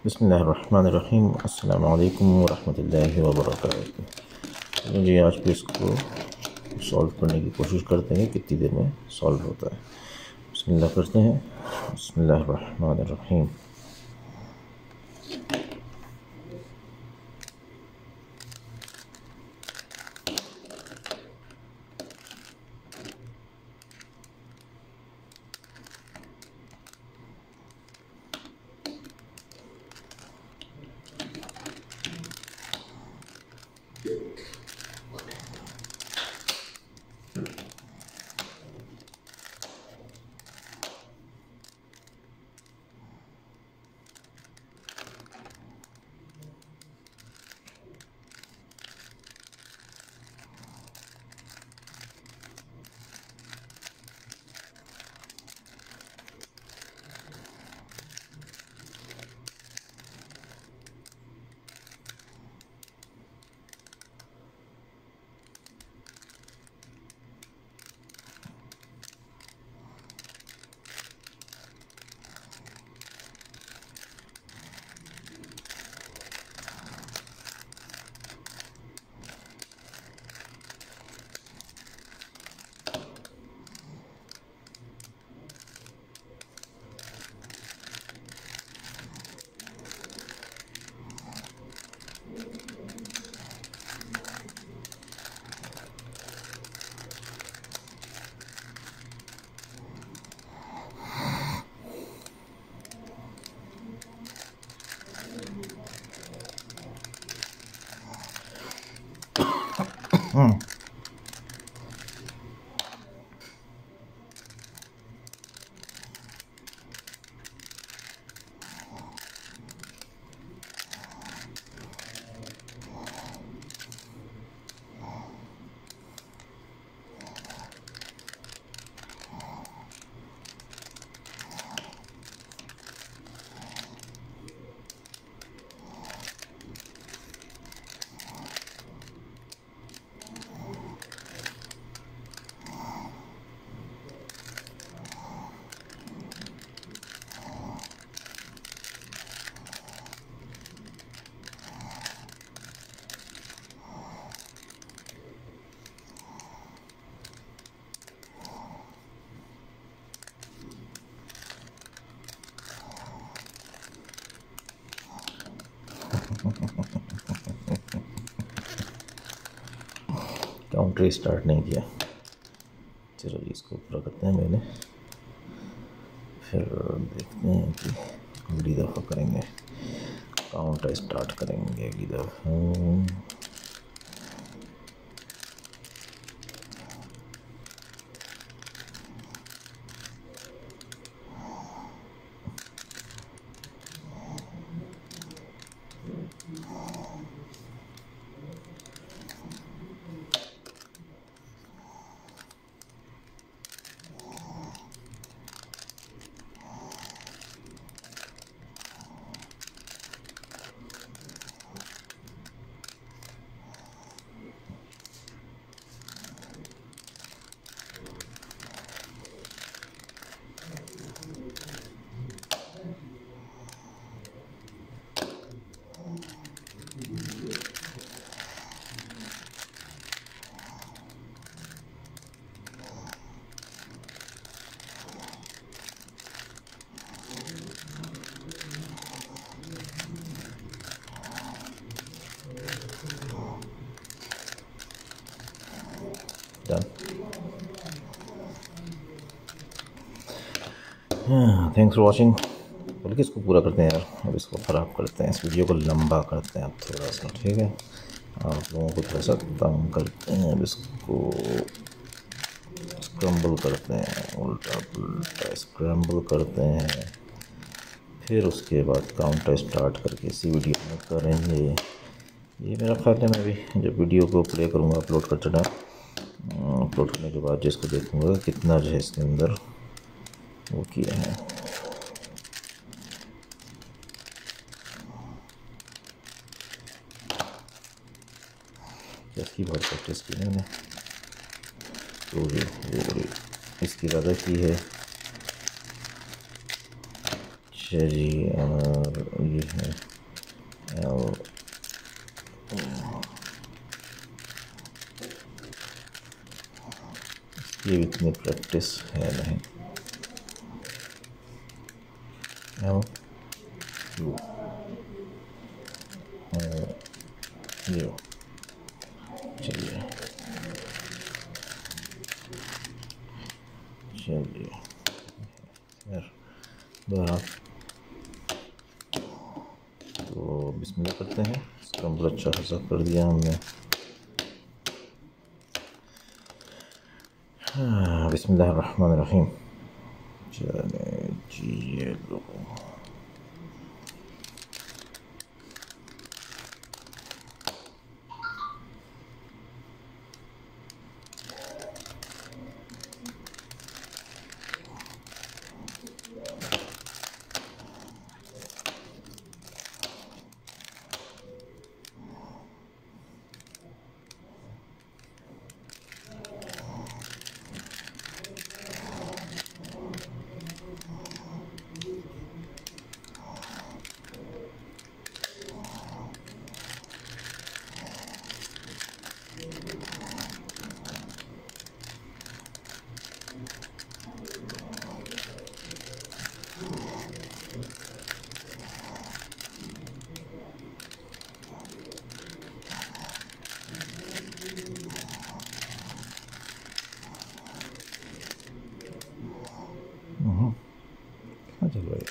बिस्मिल्लाहिर्रहमानिर्रहीम। अस्सलामु अलैकुम वरहमतुल्लाहि वबरकातुहू। चलो जी, आज भी इसको सॉल्व करने की कोशिश करते हैं कितनी देर में सॉल्व होता है। बिस्मिल्लाह करते हैं। बिस्मिल्लाहिर्रहमानिर्रहीम। काउंटर स्टार्ट नहीं किया। चलो जी, इसको पूरा करते हैं मैंने, फिर देखते हैं कि अगली दफ़ा करेंगे। काउंटर स्टार्ट करेंगे अगली दफ़ा। Thanks for watching. बल्कि इसको पूरा करते हैं यार, अब इसको ख़राब करते हैं, इस वीडियो को लंबा करते हैं अब थोड़ा सा, ठीक है। आप लोगों को थोड़ा सा तंग करते हैं, अब इसको स्क्रम्बल करते हैं, उल्टा पुल्टा स्क्रम्बल करते हैं, फिर उसके बाद काउंटर स्टार्ट करके इसी वीडियो में करेंगे। ये मेरा ख्याल है, मैं भी जब वीडियो को प्ले करूँगा अपलोड करने के बाद जिसको देखूँगा कितना जो है इसके अंदर वो किया है। इसकी बहुत प्रैक्टिस की मैंने, तो ये इसकी ज़्यादा की है। अच्छा जी, और ये है ये इतनी प्रैक्टिस है नहीं। यू यू चलिए चलिए यार बहरहाल तो बिस्मिल्लाह करते हैं। इसका बहुत अच्छा खासा कर दिया हमने। बिस्मिल्लाहिर्रहमानिर्रहीम। चले जी ये लो। चल भाई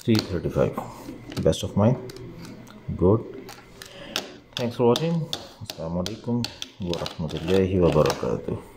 $335 best of mine good. Thanks for watching. अस्सलाम वालेकुम व रहमतुल्लाहि व बरकातुहू।